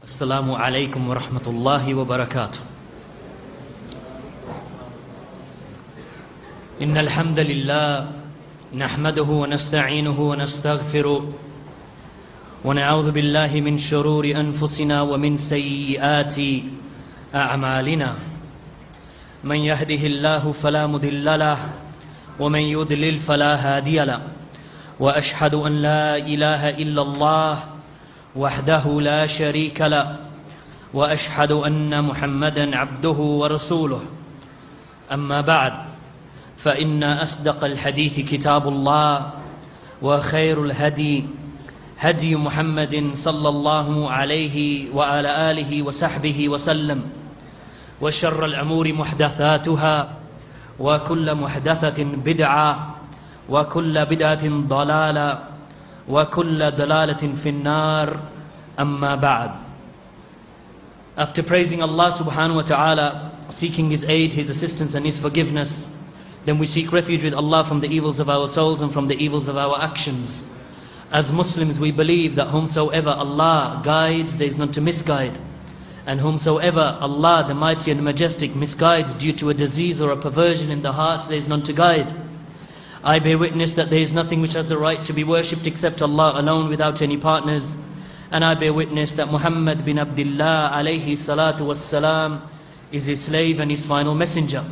السلام عليكم ورحمة الله وبركاته. إن الحمد لله نحمده ونستعينه ونستغفره ونعوذ بالله من شرور أنفسنا ومن سيئات أعمالنا. من يهده الله فلا مضل له ومن يضلل فلا هادي له. وأشهد أن لا إله إلا الله وحده لا شريك له وأشهد أن محمدا عبده ورسوله. أما بعد، فإن أصدق الحديث كتاب الله، وخير الهدي هدي محمد صلى الله عليه وعلى آله وصحبه وسلم. وشر الأمور محدثاتها، وكل محدثة بدعة، وكل بدعة ضلالة، وكل ضلالة في النار. أما بعد. After praising Allah subhanahu wa ta'ala, seeking His aid, His assistance and His forgiveness, then we seek refuge with Allah from the evils of our souls and from the evils of our actions. As Muslims, we believe that whomsoever Allah guides, there is none to misguide. And whomsoever Allah, the Mighty and Majestic, misguides due to a disease or a perversion in the hearts, there is none to guide. I bear witness that there is nothing which has the right to be worshipped except Allah alone without any partners. And I bear witness that Muhammad bin Abdullah alayhi salatu wassalam is His slave and His final messenger.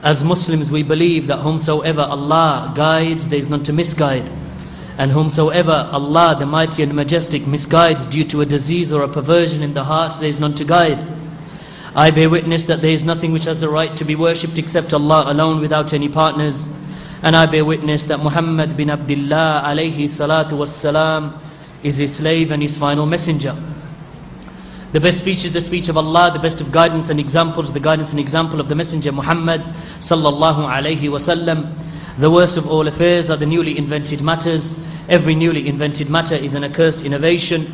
As Muslims, we believe that whomsoever Allah guides, there is none to misguide. And whomsoever Allah, the Mighty and Majestic, misguides due to a disease or a perversion in the hearts, there is none to guide. I bear witness that there is nothing which has the right to be worshipped except Allah alone without any partners. And I bear witness that Muhammad bin Abdullah alayhi salatu wassalam is His slave and His final messenger. The best speech is the speech of Allah, the best of guidance and examples, the guidance and example of the Messenger Muhammad sallallahu alayhi wasallam. The worst of all affairs are the newly invented matters. Every newly invented matter is an accursed innovation.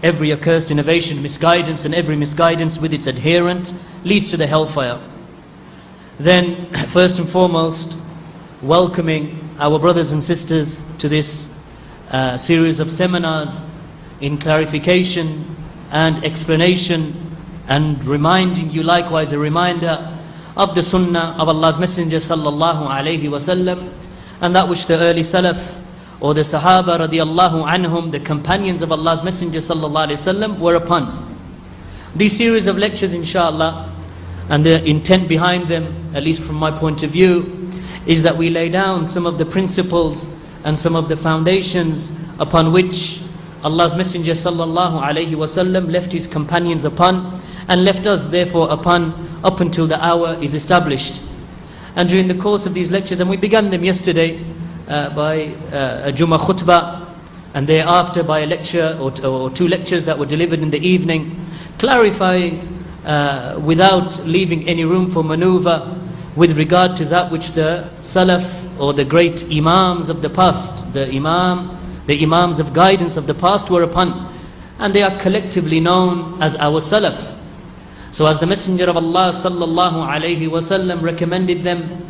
Every accursed innovation, misguidance, and every misguidance with its adherent leads to the hellfire. Then, first and foremost, welcoming our brothers and sisters to this series of seminars in clarification and explanation, and reminding you likewise a reminder of the sunnah of Allah's Messenger sallallahu alayhi wasallam, and that which the early Salaf or the Sahaba radiallahu anhum, the companions of Allah's Messenger sallallahu alayhi wasallam, were upon. These series of lectures, inshallah, and the intent behind them, at least from my point of view, is that we lay down some of the principles and some of the foundations upon which Allah's Messenger sallallahu alayhi wasallam left his companions upon, and left us therefore upon, up until the hour is established. And during the course of these lectures, and we began them yesterday by a Jummah khutbah, and thereafter by a lecture or two lectures that were delivered in the evening, clarifying without leaving any room for maneuver with regard to that which the Salaf or the great Imams of the past, the Imams of guidance of the past were upon, and they are collectively known as our Salaf. So as the Messenger of Allah sallallahu alayhi wasallam recommended them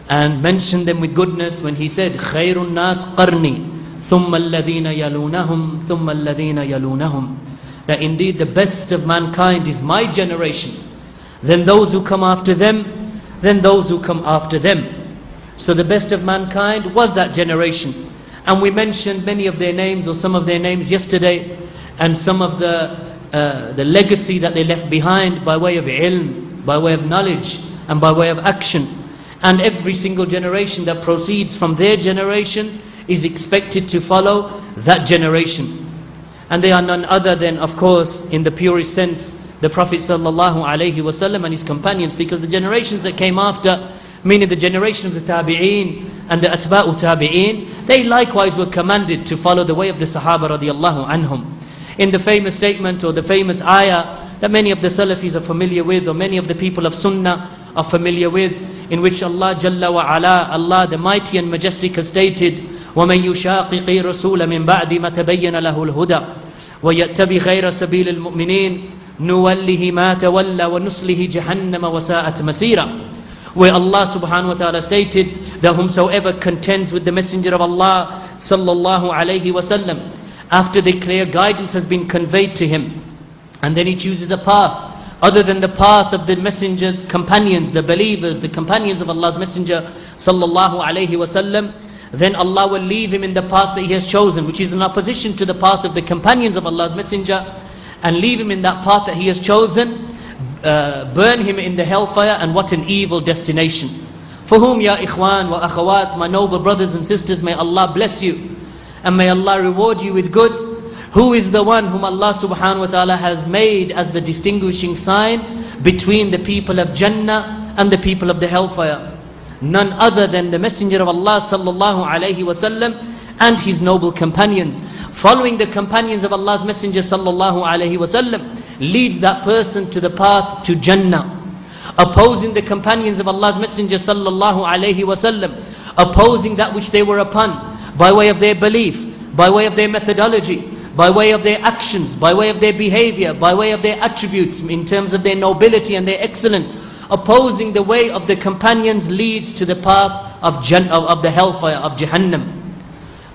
and mentioned them with goodness when he said, خَيْرُ النَّاسِ قَرْنِي ثُمَّ الَّذِينَ يَلُونَهُمْ ثُمَّ الَّذِينَ يَلُونَهُمْ, that indeed the best of mankind is my generation, then those who come after them, then those who come after them. So the best of mankind was that generation. And we mentioned many of their names, or some of their names yesterday, and some of the legacy that they left behind by way of ilm, by way of knowledge, and by way of action. And every single generation that proceeds from their generations is expected to follow that generation. And they are none other than, of course, in the purest sense, the Prophet sallallahu alaihi wasallam and his companions, because the generations that came after, meaning the generation of the tabi'een and the atba'u tabi'een, they likewise were commanded to follow the way of the Sahaba radiallahu anhum. In the famous statement or the famous ayah that many of the Salafis are familiar with, or many of the people of Sunnah are familiar with, in which Allah Jalla wa Ala, Allah the Mighty and Majestic, has stated, وَمَنْ يُشَاقِقِ رَسُولَ مِنْ بَعْدِ مَا تَبَيَّنَ لَهُ الْهُدَى وَيَتَّبِ غَيْرَ سَبِيلِ الْمُؤْمِنِينَ نُوَلِّهِ مَا تَوَلَّى وَنُصْلِهِ جَهَنَّمَ وَسَاءَتْ مَسِيرًا. Where Allah subhanahu wa ta'ala stated that whomsoever contends with the Messenger of Allah sallallahu alayhi wasallam after the clear guidance has been conveyed to him, and then he chooses a path other than the path of the Messenger's companions, the believers, the companions of Allah's Messenger sallallahu alaihi wasallam, then Allah will leave him in the path that he has chosen, which is in opposition to the path of the companions of Allah's Messenger, and leave him in that path that he has chosen, burn him in the hellfire, and what an evil destination. For whom, ya ikhwan wa akhawat, my noble brothers and sisters, may Allah bless you, and may Allah reward you with good. Who is the one whom Allah subhanahu wa ta'ala has made as the distinguishing sign between the people of Jannah and the people of the hellfire? None other than the Messenger of Allah sallallahu alaihi wasallam and his noble companions. Following the companions of Allah's Messenger sallallahu alaihi wasallam leads that person to the path to Jannah. Opposing the companions of Allah's Messenger sallallahu alaihi wasallam, opposing that which they were upon by way of their belief, by way of their methodology, by way of their actions, by way of their behavior, by way of their attributes in terms of their nobility and their excellence, opposing the way of the companions leads to the path of the hellfire, of Jahannam.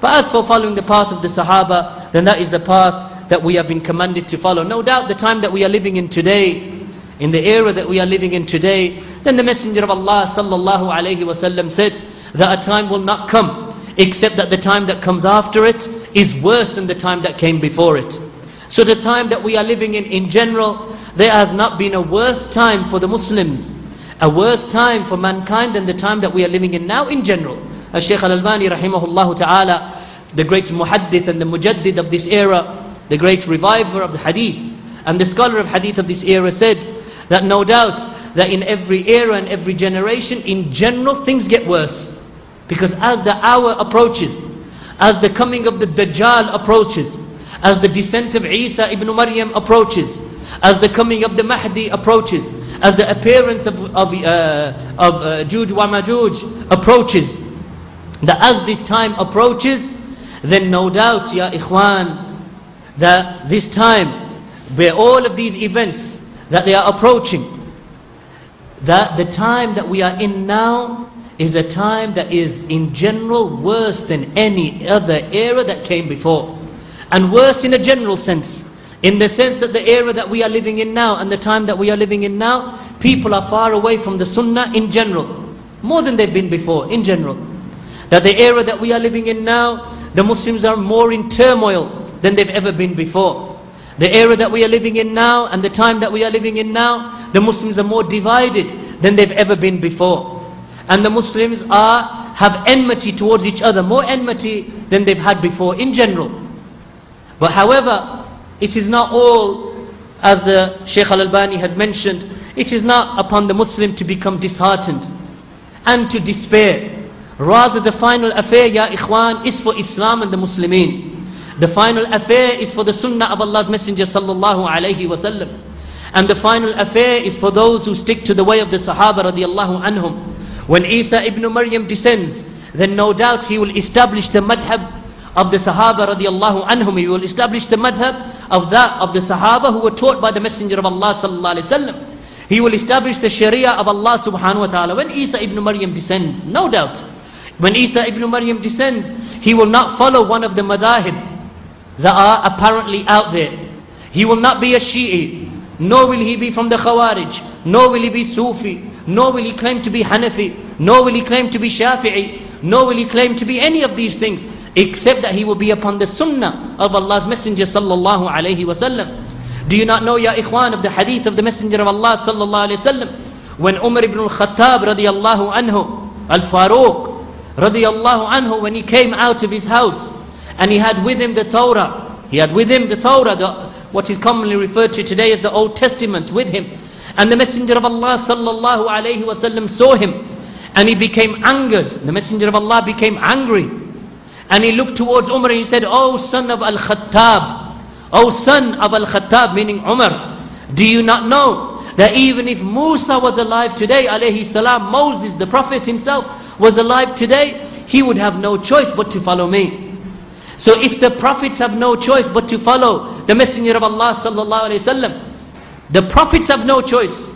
But as for following the path of the Sahaba, then that is the path that we have been commanded to follow. No doubt the time that we are living in today, in the era that we are living in today, then the Messenger of Allah sallallahu alaihi wasallam said that a time will not come except that the time that comes after it is worse than the time that came before it. So the time that we are living in general, there has not been a worse time for the Muslims, a worse time for mankind than the time that we are living in now in general. As Shaykh Al-Albani rahimahullah ta'ala, the great muhaddith and the mujaddid of this era, the great reviver of the hadith and the scholar of hadith of this era, said that no doubt that in every era and every generation in general things get worse. Because as the hour approaches, as the coming of the Dajjal approaches, as the descent of Isa ibn Maryam approaches, as the coming of the Mahdi approaches, as the appearance of Juj wa Majuj approaches, that as this time approaches, then no doubt, ya ikhwan, that this time, where all of these events that they are approaching, that the time that we are in now is a time that is in general worse than any other era that came before. And worse in a general sense, in the sense that the era that we are living in now and the time that we are living in now, people are far away from the Sunnah in general, more than they've been before in general. That the era that we are living in now, the Muslims are more in turmoil than they've ever been before. The era that we are living in now and the time that we are living in now, the Muslims are more divided than they've ever been before. And the Muslims have enmity towards each other, more enmity than they've had before in general. But however, it is not all, as the Shaykh Al-Albani has mentioned, it is not upon the Muslim to become disheartened and to despair. Rather, the final affair, ya ikhwan, is for Islam and the Muslimin. The final affair is for the Sunnah of Allah's Messenger sallallahu alaihi wasallam. And the final affair is for those who stick to the way of the Sahaba radiallahu anhum. When Isa ibn Maryam descends, then no doubt he will establish the madhab of the Sahaba radiallahu anhum. He will establish the madhab of the Sahaba who were taught by the Messenger of Allah sallallahu alaihi wasallam. He will establish the Sharia of Allah subhanahu wa ta'ala. When Isa ibn Maryam descends, no doubt, when Isa ibn Maryam descends, he will not follow one of the madahib that are apparently out there. He will not be a Shi'i, nor will he be from the Khawarij, nor will he be Sufi, nor will he claim to be Hanafi, nor will he claim to be Shafi'i, nor will he claim to be any of these things, except that he will be upon the Sunnah of Allah's Messenger sallallahu alaihi wasallam. Do you not know, ya ikhwan, of the hadith of the Messenger of Allah sallallahu alaihi wasallam, when Umar ibn al-Khattab radiyallahu anhu, al-Faruq radiyallahu anhu, when he came out of his house and he had with him the Torah, what is commonly referred to today as the Old Testament, with him. And the Messenger of Allah sallallahu alaihi wasallam saw him and he became angered. The Messenger of Allah became angry. And he looked towards Umar and he said, "O son of Al-Khattab, O son of Al-Khattab," meaning Umar, "do you not know that even if Musa was alive today, alayhi salam, Moses, the Prophet himself, was alive today, he would have no choice but to follow me. So if the Prophets have no choice but to follow the Messenger of Allah sallallahu alaihi wasallam, the Prophets have no choice.